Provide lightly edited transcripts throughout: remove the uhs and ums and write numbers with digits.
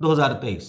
2023,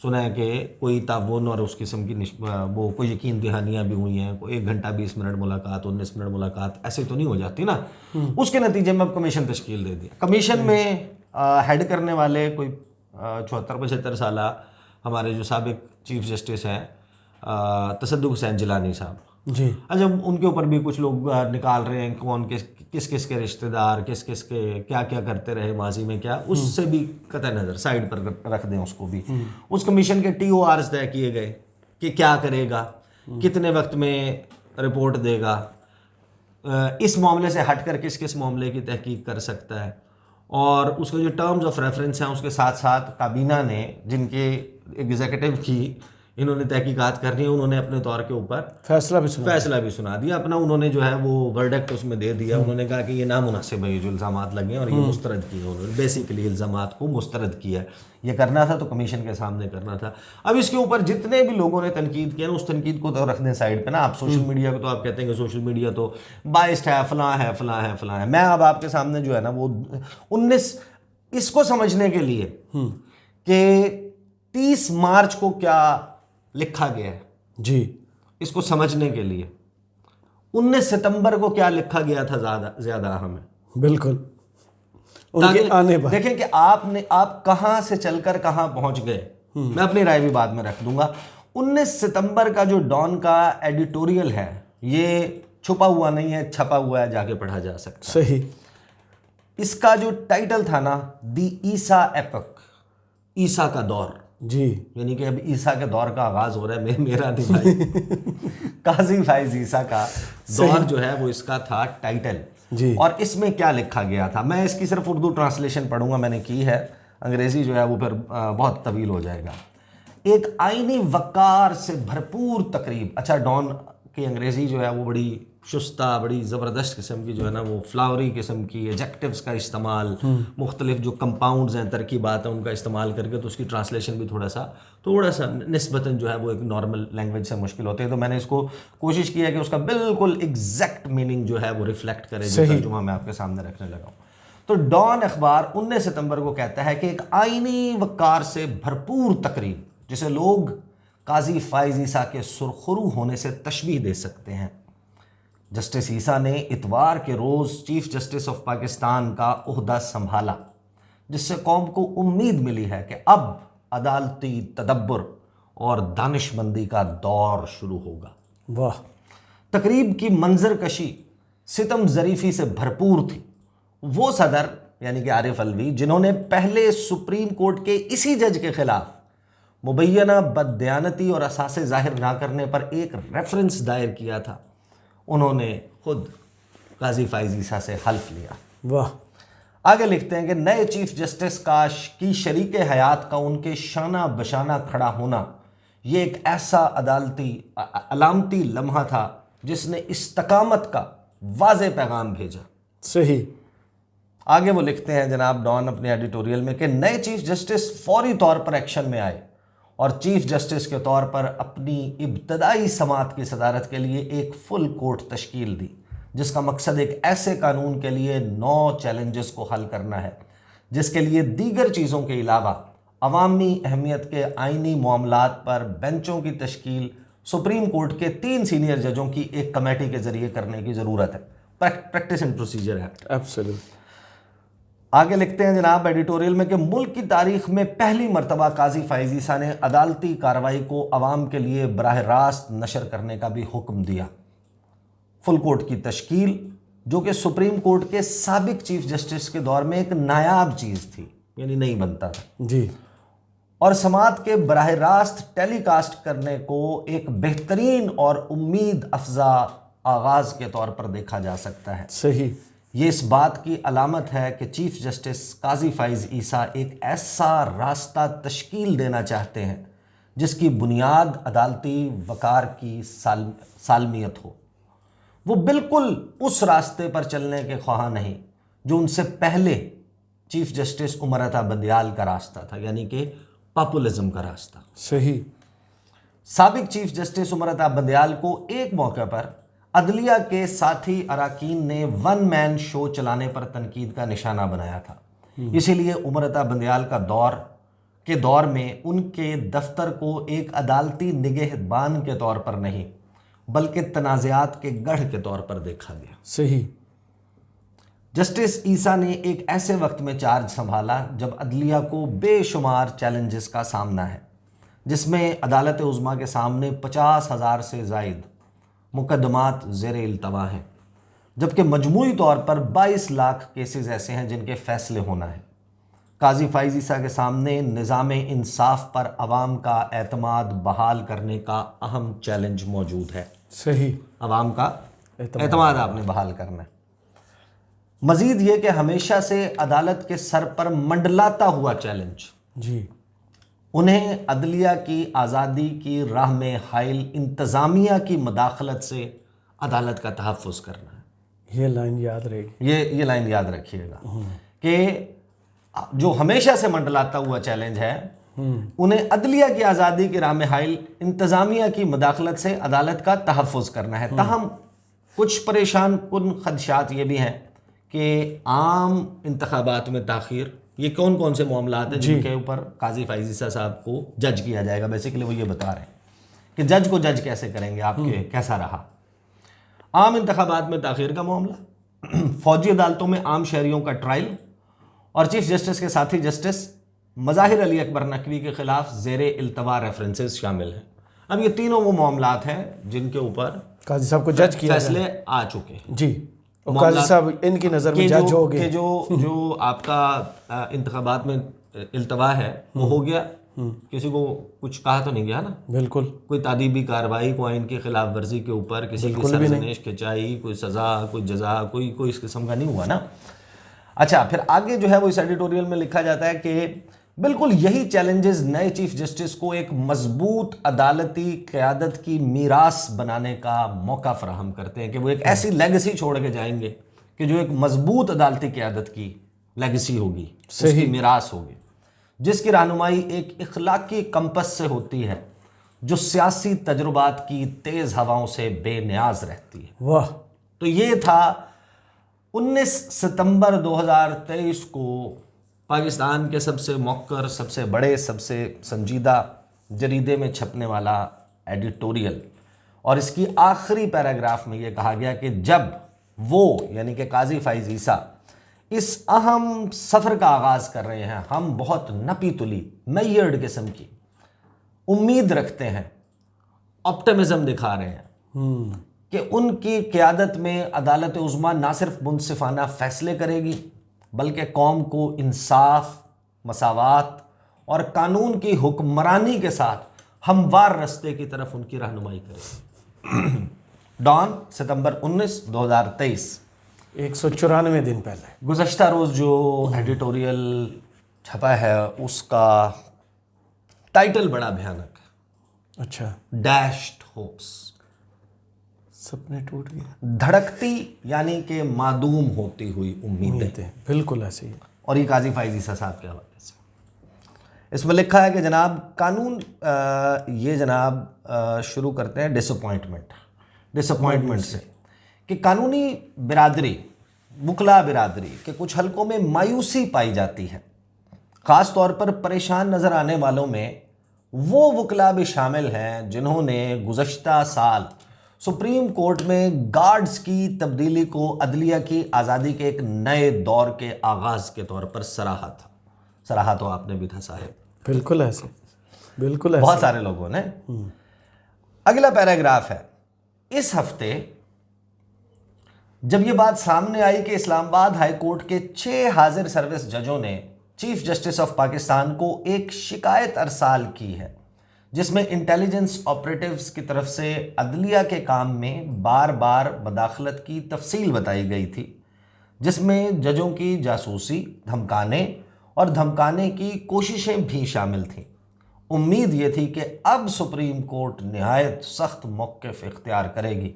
سنا ہے کہ کوئی تعاون اور اس قسم کی وہ کوئی یقین دہانیاں بھی ہوئی ہیں, کوئی 1 گھنٹہ 20 منٹ ملاقات, 19 منٹ ملاقات, ایسے تو نہیں ہو جاتی نا. اس کے نتیجے میں اب کمیشن تشکیل دے دیا. کمیشن میں ہیڈ کرنے والے کوئی 74-75 سالہ ہمارے جو سابق چیف جسٹس ہیں تصدق حسین جیلانی صاحب. جی. اچھا, ان کے اوپر بھی کچھ لوگ نکال رہے ہیں کون کس کس کے رشتہ دار, کس کس کے کیا کیا کرتے رہے ماضی میں کیا, اس سے بھی قطع نظر سائڈ پر رکھ دیں اس کو بھی. اس کمیشن کے TORs طے کیے گئے کہ کیا کرے گا, کتنے وقت میں رپورٹ دے گا, اس معاملے سے ہٹ کر کس کس معاملے کی تحقیق کر سکتا ہے, اور اس کے جو ٹرمز آف ریفرنس ہیں اس کے ساتھ ساتھ کابینہ نے جن کے ایگزیکٹو کی انہوں نے تحقیقات کرنی ہے, انہوں نے اپنے طور کے اوپر فیصلہ بھی سنا دیا اپنا. انہوں نے جو ہے وہ ورڈکٹ اس میں دے دیا. انہوں نے کہا کہ یہ نامناسب ہے یہ جو الزامات لگے ہیں, اور یہ مسترد کیے. انہوں نے بیسیکلی الزامات کو مسترد کیا. یہ کرنا تھا تو کمیشن کے سامنے کرنا تھا. اب اس کے اوپر جتنے بھی لوگوں نے تنقید کیا نا, اس تنقید کو تو رکھ دیں سائڈ پہ نا. آپ سوشل میڈیا کو تو آپ کہتے ہیں کہ سوشل میڈیا تو بائسڈ ہے, فلاں ہے فلاں ہے فلاں ہے. میں اب آپ کے سامنے جو ہے نا وہ 19 اس کو سمجھنے کے لیے کہ 30 مارچ کو کیا لکھا گیا ہے, جی, اس کو سمجھنے کے لیے 19 ستمبر کو کیا لکھا گیا تھا زیادہ اہم ہے. بالکل. ان کے آنے پر دیکھیں کہ آپ کہاں سے چل کر کہاں پہنچ گئے. میں اپنی رائے بھی بعد میں رکھ دوں گا. 19 ستمبر کا جو ڈان کا ایڈیٹوریل ہے یہ چھپا ہوا نہیں ہے, چھپا ہوا ہے, جا کے پڑھا جا سکتا. صحیح. اس کا جو ٹائٹل تھا نا, دی عیسیٰ ایپک, عیسیٰ کا دور. جی, یعنی کہ اب عیسیٰ کے دور کا آغاز ہو رہا ہے. میرا نہیں بھائی, قاضی فائز عیسیٰ کا دور جو ہے وہ اس کا تھا ٹائٹل. جی. اور اس میں کیا لکھا گیا تھا, میں اس کی صرف اردو ٹرانسلیشن پڑھوں گا, میں نے کی ہے, انگریزی جو ہے وہ پھر بہت طویل ہو جائے گا. ایک آئینی وقار سے بھرپور تقریب. اچھا, ڈان کی انگریزی جو ہے وہ بڑی شستہ, بڑی زبردست قسم کی جو ہے نا وہ فلاوری قسم کی ایجیکٹیوز کا استعمال, مختلف جو کمپاؤنڈز ہیں, ترکیبات ہیں, ان کا استعمال کر کے تو اس کی ٹرانسلیشن بھی تھوڑا سا نسبتاً جو ہے وہ ایک نارمل لینگویج سے مشکل ہوتی ہے. تو میں نے اس کو کوشش کی ہے کہ اس کا بالکل ایگزیکٹ میننگ جو ہے وہ ریفلیکٹ کرے, جو ترجمہ میں آپ کے سامنے رکھنے لگا ہوں. تو ڈان اخبار 19 ستمبر کو کہتا ہے کہ ایک آئینی وقار سے بھرپور تقریب جسے لوگ قاضی فائز عیسیٰ کے سرخرو ہونے سے تشبیہ دے سکتے ہیں. جسٹس عیسیٰ نے اتوار کے روز چیف جسٹس آف پاکستان کا عہدہ سنبھالا, جس سے قوم کو امید ملی ہے کہ اب عدالتی تدبر اور دانش مندی کا دور شروع ہوگا. واہ. تقریب کی منظر کشی ستم ظریفی سے بھرپور تھی. وہ صدر یعنی کہ عارف الوی, جنہوں نے پہلے سپریم کورٹ کے اسی جج کے خلاف مبینہ بددیانتی اور اثاثے ظاہر نہ کرنے پر ایک ریفرنس دائر کیا تھا, انہوں نے خود قاضی فائز عیسیٰ سے حلف لیا. واہ. آگے لکھتے ہیں کہ نئے چیف جسٹس کی شریک حیات کا ان کے شانہ بشانہ کھڑا ہونا یہ ایک ایسا علامتی لمحہ تھا جس نے استقامت کا واضح پیغام بھیجا. صحیح. آگے وہ لکھتے ہیں جناب ڈان اپنے ایڈیٹوریل میں کہ نئے چیف جسٹس فوری طور پر ایکشن میں آئے اور چیف جسٹس کے طور پر اپنی ابتدائی سماعت کی صدارت کے لیے ایک فل کورٹ تشکیل دی, جس کا مقصد ایک ایسے قانون کے لیے 9 چیلنجز کو حل کرنا ہے جس کے لیے دیگر چیزوں کے علاوہ عوامی اہمیت کے آئینی معاملات پر بینچوں کی تشکیل سپریم کورٹ کے 3 سینئر ججوں کی ایک کمیٹی کے ذریعے کرنے کی ضرورت ہے. Practice and procedure act. Absolute. آگے لکھتے ہیں جناب ایڈیٹوریل میں کہ ملک کی تاریخ میں پہلی مرتبہ قاضی فائز عیسیٰ نے عدالتی کارروائی کو عوام کے لیے براہ راست نشر کرنے کا بھی حکم دیا. فل کورٹ کی تشکیل, جو کہ سپریم کورٹ کے سابق چیف جسٹس کے دور میں ایک نایاب چیز تھی, یعنی نہیں بنتا تھا, جی, اور سماعت کے براہ راست ٹیلی کاسٹ کرنے کو ایک بہترین اور امید افزا آغاز کے طور پر دیکھا جا سکتا ہے. صحیح. یہ اس بات کی علامت ہے کہ چیف جسٹس قاضی فائز عیسیٰ ایک ایسا راستہ تشکیل دینا چاہتے ہیں جس کی بنیاد عدالتی وقار کی سالمیت ہو. وہ بالکل اس راستے پر چلنے کے خواہاں نہیں جو ان سے پہلے چیف جسٹس عمر عطا بندیال کا راستہ تھا, یعنی کہ پاپولزم کا راستہ. صحیح. سابق چیف جسٹس عمر عطا بندیال کو ایک موقع پر عدلیہ کے ساتھی اراکین نے 1 مین شو چلانے پر تنقید کا نشانہ بنایا تھا. اسی لیے عمر عطا بندیال کا دور کے دور میں ان کے دفتر کو ایک عدالتی نگہبان کے طور پر نہیں بلکہ تنازعات کے گڑھ کے طور پر دیکھا گیا۔ صحیح۔ جسٹس عیسیٰ نے ایک ایسے وقت میں چارج سنبھالا جب عدلیہ کو بے شمار چیلنجز کا سامنا ہے، جس میں عدالت عظمیٰ کے سامنے 50,000 سے زائد مقدمات زیر التوا ہیں، جبکہ مجموعی طور پر 22 لاکھ کیسز ایسے ہیں جن کے فیصلے ہونا ہے۔ قاضی فائز عیسیٰ کے سامنے نظام انصاف پر عوام کا اعتماد بحال کرنے کا اہم چیلنج موجود ہے۔ صحیح۔ عوام کا اعتماد آپ نے بحال کرنا ہے۔ مزید یہ کہ ہمیشہ سے عدالت کے سر پر منڈلاتا ہوا چیلنج جی۔ انہیں عدلیہ کی آزادی کی راہ میں حائل انتظامیہ کی مداخلت سے عدالت کا تحفظ کرنا ہے۔ یہ لائن یاد رہے گی۔ یہ لائن یاد رکھیے گا کہ جو ہمیشہ سے منڈلاتا ہوا چیلنج ہے، انہیں عدلیہ کی آزادی کی راہ میں حائل انتظامیہ کی مداخلت سے عدالت کا تحفظ کرنا ہے۔ تاہم کچھ پریشان کن خدشات یہ بھی ہیں کہ عام انتخابات میں تاخیر، یہ کون کون سے معاملات ہیں جن کے اوپر قاضی فائز عیسیٰ صاحب کو جج کیا جائے گا۔ بیسیکلی وہ یہ بتا رہے ہیں کہ جج کو جج کیسے کریں گے آپ کے، کیسا رہا۔ عام انتخابات میں تاخیر کا معاملہ، فوجی عدالتوں میں عام شہریوں کا ٹرائل، اور چیف جسٹس کے ساتھی جسٹس مظاہر علی اکبر نقوی کے خلاف زیر التوا ریفرنسز شامل ہیں۔ اب یہ تینوں وہ معاملات ہیں جن کے اوپر قاضی صاحب کو جج کیا فیصلے آ چکے ہیں۔ جی، اور قاضی صاحب ان کی نظر میں جج ہو گئے کہ جو آپ کا انتخابات میں التوا ہے وہ ہو گیا، کسی کو کچھ کہا تو نہیں گیا نا، بالکل کوئی تعدیبی کارروائی، کوئی آئین کی خلاف ورزی کے اوپر کسی کی سرزنش کھچائی، کوئی سزا، کوئی جزا، کوئی اس قسم کا نہیں ہوا نا۔ اچھا، پھر آگے جو ہے وہ اس ایڈیٹوریل میں لکھا جاتا ہے کہ بالکل یہی چیلنجز نئے چیف جسٹس کو ایک مضبوط عدالتی قیادت کی میراث بنانے کا موقع فراہم کرتے ہیں، کہ وہ ایک ایسی لیگسی چھوڑ کے جائیں گے کہ جو ایک مضبوط عدالتی قیادت کی لیگسی ہوگی، اس کی میراث ہوگی، جس کی رہنمائی ایک اخلاقی کمپس سے ہوتی ہے جو سیاسی تجربات کی تیز ہواؤں سے بے نیاز رہتی ہے۔ واہ۔ تو یہ تھا 19 ستمبر 2023 کو پاکستان کے سب سے موقر، سب سے بڑے، سب سے سنجیدہ جریدے میں چھپنے والا ایڈیٹوریل، اور اس کی آخری پیراگراف میں یہ کہا گیا کہ جب وہ یعنی کہ قاضی فائز عیسیٰ اس اہم سفر کا آغاز کر رہے ہیں، ہم بہت نپی تلی میئرڈ قسم کی امید رکھتے ہیں، آپٹمزم دکھا رہے ہیں کہ ان کی قیادت میں عدالت عظمیٰ نہ صرف منصفانہ فیصلے کرے گی بلکہ قوم کو انصاف، مساوات اور قانون کی حکمرانی کے ساتھ ہموار رستے کی طرف ان کی رہنمائی کرے گی۔ ڈان، ستمبر 19، 2023، 194 دن پہلے گزشتہ روز جو ایڈیٹوریل چھپا ہے اس کا ٹائٹل بڑا بھیانک ہے، اچھا، ڈیشڈ ہوپس، سپنے ٹوٹ گئے، دھڑکتی یعنی کہ معدوم ہوتی ہوئی امیدیں۔ بالکل ایسے ہی۔ اور یہ قاضی فائز عیسیٰ صاحب کے حوالے سے اس میں لکھا ہے کہ جناب قانون، یہ جناب شروع کرتے ہیں ڈسپوائنٹمنٹ سے، کہ قانونی برادری، وکلا برادری کے کچھ حلقوں میں مایوسی پائی جاتی ہے، خاص طور پر پریشان نظر آنے والوں میں وہ وکلا بھی شامل ہیں جنہوں نے گزشتہ سال سپریم کورٹ میں گارڈز کی تبدیلی کو عدلیہ کی آزادی کے ایک نئے دور کے آغاز کے طور پر سراہا تھا۔ سراہا تو آپ نے بھی تھا صاحب، بالکل ایسے، بالکل ایسے، بہت سارے لوگوں نے۔ اگلا پیراگراف ہے، اس ہفتے جب یہ بات سامنے آئی کہ اسلام آباد ہائی کورٹ کے 6 حاضر سروس ججوں نے چیف جسٹس آف پاکستان کو ایک شکایت ارسال کی ہے جس میں انٹیلیجنس آپریٹیوز کی طرف سے عدلیہ کے کام میں بار بار مداخلت کی تفصیل بتائی گئی تھی، جس میں ججوں کی جاسوسی، دھمکانے اور دھمکانے کی کوششیں بھی شامل تھیں۔ امید یہ تھی کہ اب سپریم کورٹ نہایت سخت موقف اختیار کرے گی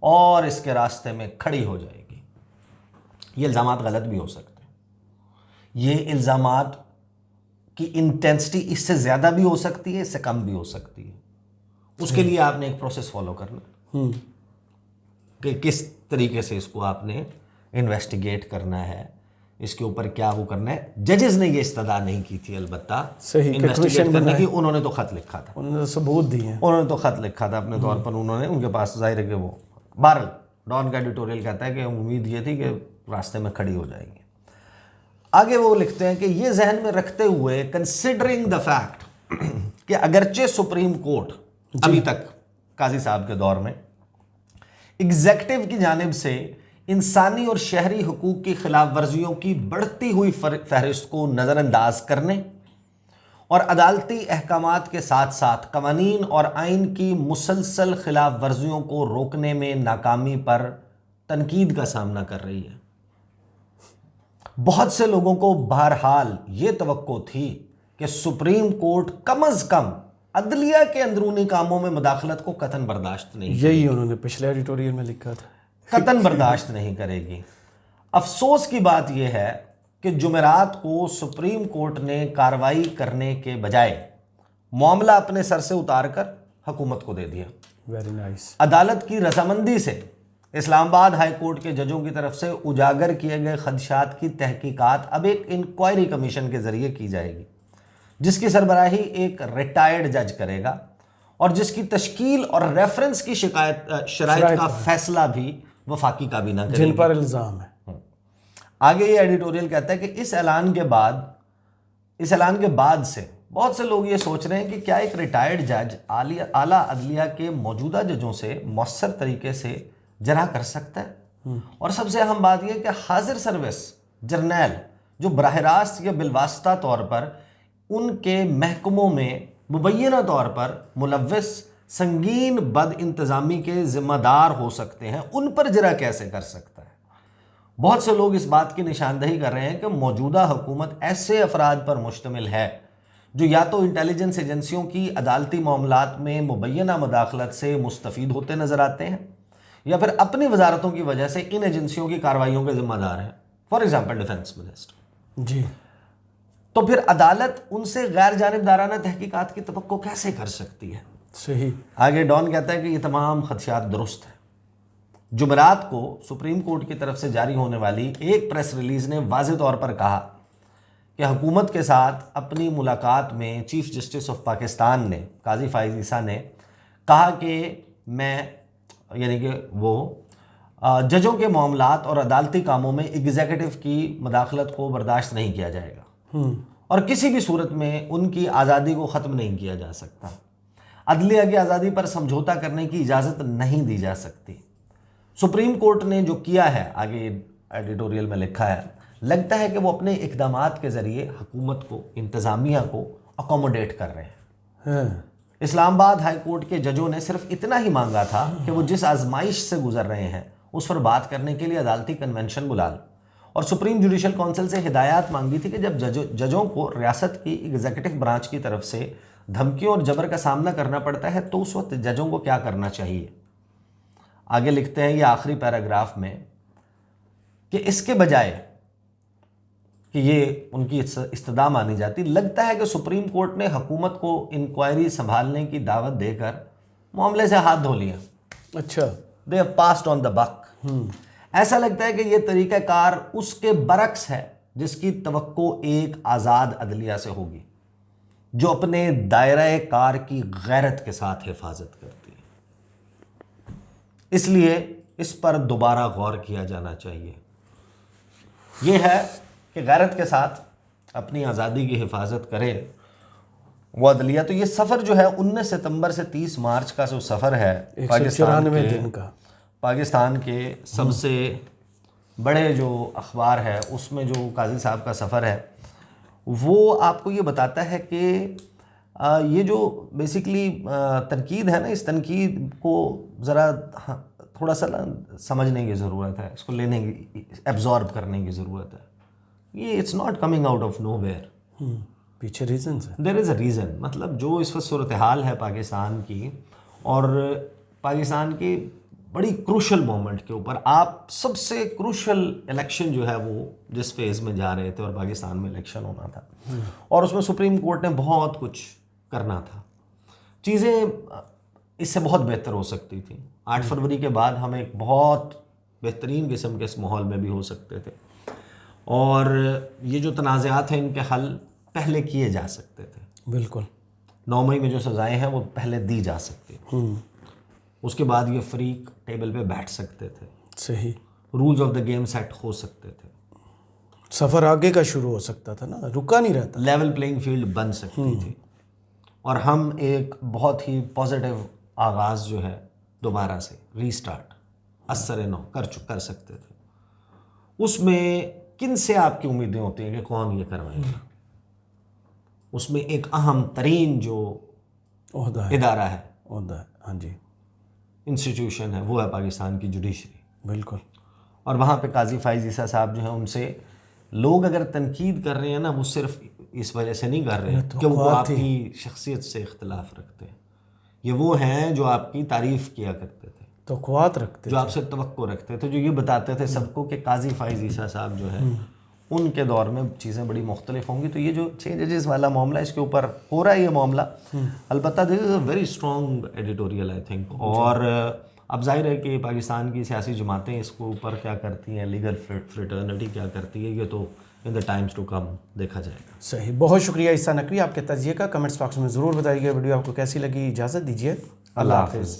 اور اس کے راستے میں کھڑی ہو جائے گی۔ یہ الزامات غلط بھی ہو سکتے ہیں، یہ الزامات کی انٹینسٹی اس سے زیادہ بھی ہو سکتی ہے، اس سے کم بھی ہو سکتی ہے۔ اس کے لیے آپ نے ایک پروسیس فالو کرنا کہ کس طریقے سے اس کو آپ نے انویسٹیگیٹ کرنا ہے، اس کے اوپر کیا وہ کرنا ہے. ججز نے یہ استدعا نہیں کی تھی البتہ صحیح انویسٹیگیٹ کرنے کی. انہوں نے تو خط لکھا تھا, انہوں نے ثبوت دیے ہیں. انہوں نے تو خط لکھا تھا اپنے طور پر. انہوں نے, ان کے پاس ظاہر ہے کہ وہ بہرحال ڈان کا ایڈیٹوریل کہتا ہے کہ امید یہ تھی کہ راستے میں کھڑی ہو جائے گی. آگے وہ لکھتے ہیں کہ یہ ذہن میں رکھتے ہوئے کنسیڈرنگ دا فیکٹ کہ اگرچہ سپریم کورٹ ابھی تک قاضی صاحب کے دور میں ایگزیکٹو کی جانب سے انسانی اور شہری حقوق کی خلاف ورزیوں کی بڑھتی ہوئی فہرست کو نظر انداز کرنے اور عدالتی احکامات کے ساتھ ساتھ قوانین اور آئین کی مسلسل خلاف ورزیوں کو روکنے میں ناکامی پر تنقید کا سامنا کر رہی ہے. بہت سے لوگوں کو بہرحال یہ توقع تھی کہ سپریم کورٹ کم از کم عدلیہ کے اندرونی کاموں میں مداخلت کو قطعاً برداشت نہیں, یہی انہوں نے پچھلے ایڈیٹوریل میں لکھا تھا, قطعاً برداشت نہیں کرے گی. افسوس کی بات یہ ہے کہ جمعرات کو سپریم کورٹ نے کارروائی کرنے کے بجائے معاملہ اپنے سر سے اتار کر حکومت کو دے دیا. Very nice. عدالت کی رضامندی سے اسلام آباد ہائی کورٹ کے ججوں کی طرف سے اجاگر کیے گئے خدشات کی تحقیقات اب ایک انکوائری کمیشن کے ذریعے کی جائے گی, جس کی سربراہی ایک ریٹائرڈ جج کرے گا اور جس کی تشکیل اور ریفرنس کی شرائط کا فیصلہ بھی وفاقی کابینہ کرے گی, جن پر الزام ہے. آگے یہ ایڈیٹوریل کہتا ہے کہ اس اعلان کے بعد سے بہت سے لوگ یہ سوچ رہے ہیں کہ کیا ایک ریٹائرڈ جج اعلیٰ عدلیہ کے موجودہ ججوں سے مؤثر طریقے سے جرح کر سکتا ہے. اور سب سے اہم بات یہ ہے کہ حاضر سروس جرنیل جو براہ راست یا بالواسطہ طور پر ان کے محکموں میں مبینہ طور پر ملوث سنگین بد انتظامی کے ذمہ دار ہو سکتے ہیں, ان پر جرح کیسے کر سکتا ہے. بہت سے لوگ اس بات کی نشاندہی کر رہے ہیں کہ موجودہ حکومت ایسے افراد پر مشتمل ہے جو یا تو انٹیلیجنس ایجنسیوں کی عدالتی معاملات میں مبینہ مداخلت سے مستفید ہوتے نظر آتے ہیں یا پھر اپنی وزارتوں کی وجہ سے ان ایجنسیوں کی کارروائیوں کے ذمہ دار ہیں. For example defence minister. جی, تو پھر عدالت ان سے غیر جانبدارانہ تحقیقات کی توقع کیسے کر سکتی ہے؟ صحیح. آگے ڈان کہتا ہے کہ یہ تمام خدشات درست ہیں. جمعرات کو سپریم کورٹ کی طرف سے جاری ہونے والی ایک پریس ریلیز نے واضح طور پر کہا کہ حکومت کے ساتھ اپنی ملاقات میں چیف جسٹس آف پاکستان نے قاضی فائز عیسیٰ نے کہا کہ میں یعنی کہ وہ ججوں کے معاملات اور عدالتی کاموں میں ایگزیکٹو کی مداخلت کو برداشت نہیں کیا جائے گا اور کسی بھی صورت میں ان کی آزادی کو ختم نہیں کیا جا سکتا. عدلیہ کی آزادی پر سمجھوتا کرنے کی اجازت نہیں دی جا سکتی. سپریم کورٹ نے جو کیا ہے, آگے ایڈیٹوریل میں لکھا ہے, لگتا ہے کہ وہ اپنے اقدامات کے ذریعے حکومت کو, انتظامیہ کو اکوموڈیٹ کر رہے ہیں. اسلام آباد ہائی کورٹ کے ججوں نے صرف اتنا ہی مانگا تھا کہ وہ جس آزمائش سے گزر رہے ہیں اس پر بات کرنے کے لیے عدالتی کنونشن بلا لیں, اور سپریم جوڈیشل کونسل سے ہدایات مانگی تھی کہ جب ججوں کو ریاست کی ایگزیکٹو برانچ کی طرف سے دھمکیوں اور جبر کا سامنا کرنا پڑتا ہے تو اس وقت ججوں کو کیا کرنا چاہیے. آگے لکھتے ہیں یہ آخری پیراگراف میں کہ اس کے بجائے کہ یہ ان کی استدعا مانی جاتی, لگتا ہے کہ سپریم کورٹ نے حکومت کو انکوائری سنبھالنے کی دعوت دے کر معاملے سے ہاتھ دھو لیا. اچھا, they have passed on the buck. ایسا لگتا ہے کہ یہ طریقہ کار اس کے برعکس ہے جس کی توقع ایک آزاد عدلیہ سے ہوگی جو اپنے دائرہ کار کی غیرت کے ساتھ حفاظت کرتی ہے. اس لیے اس پر دوبارہ غور کیا جانا چاہیے. یہ ہے کہ غیرت کے ساتھ اپنی آزادی کی حفاظت کرے وہ عدلیہ. تو یہ سفر جو ہے 19 ستمبر سے 30 مارچ کا جو سفر ہے 194 دن کا, پاکستان کے سب سے بڑے جو اخبار ہے اس میں جو قاضی صاحب کا سفر ہے وہ آپ کو یہ بتاتا ہے کہ یہ جو بیسیکلی تنقید ہے نا, اس تنقید کو ذرا تھوڑا سا سمجھنے کی ضرورت ہے, اس کو لینے کی, ایبزارب کرنے کی ضرورت ہے. یہ it's not coming out of nowhere, پیچھے ریزنز ہیں. There is a reason. مطلب جو اس وقت صورتحال ہے پاکستان کی اور پاکستان کی بڑی کروشل مومنٹ کے اوپر, آپ سب سے کروشل الیکشن جو ہے وہ جس فیز میں جا رہے تھے اور پاکستان میں الیکشن ہونا تھا اور اس میں سپریم کورٹ نے بہت کچھ کرنا تھا. چیزیں اس سے بہت بہتر ہو سکتی تھیں. 8 فروری کے بعد ہم ایک بہت بہترین قسم کے اس ماحول میں بھی ہو سکتے تھے. اور یہ جو تنازعات ہیں ان کے حل پہلے کیے جا سکتے تھے. بالکل. 9 مئی میں جو سزائیں ہیں وہ پہلے دی جا سکتی ہیں. اس کے بعد یہ فریق ٹیبل پہ بیٹھ سکتے تھے. صحیح. Rules of the game set ہو سکتے تھے. سفر آگے کا شروع ہو سکتا تھا نا, رکا نہیں رہتا. لیول پلینگ فیلڈ بن سکتی تھی اور ہم ایک بہت ہی پازیٹیو آغاز جو ہے دوبارہ سے ری سٹارٹ اثر نو کر سکتے تھے. اس میں کن سے آپ کی امیدیں ہوتی ہیں کہ کون یہ کروائے گا؟ اس میں ایک اہم ترین جو ادارہ ہے, ہاں جی, انسٹیٹیوشن ہے, وہ ہے پاکستان کی جوڈیشری. بالکل. اور وہاں پہ قاضی فائز عیسیٰ صاحب جو ہیں, ان سے لوگ اگر تنقید کر رہے ہیں نا, وہ صرف اس وجہ سے نہیں کر رہے ہیں کہ وہ آپ کی شخصیت سے اختلاف رکھتے ہیں. یہ وہ ہیں جو آپ کی تعریف کیا کرتے تھے, توقعات رکھتے, جو آپ سے توقع رکھتے تھے, جو یہ بتاتے تھے سب کو کہ قاضی فائز عیسیٰ صاحب جو ہے ان کے دور میں چیزیں بڑی مختلف ہوں گی. تو یہ جو 6 ججز والا معاملہ, اس کے اوپر ہو رہا ہے یہ معاملہ, البتہ this is a very strong editorial I think. اور اب ظاہر ہے کہ پاکستان کی سیاسی جماعتیں اس کے اوپر کیا کرتی ہیں, لیگل فریٹرنٹی کیا کرتی ہے, یہ تو ان دا ٹائمز ٹو کم دیکھا جائے گا. صحیح. بہت شکریہ عیسیٰ نقوی آپ کے تجزیے کا. کمنٹس باکس میں ضرور بتائیے گا ویڈیو آپ کو کیسی لگی. اجازت دیجیے, اللہ حافظ.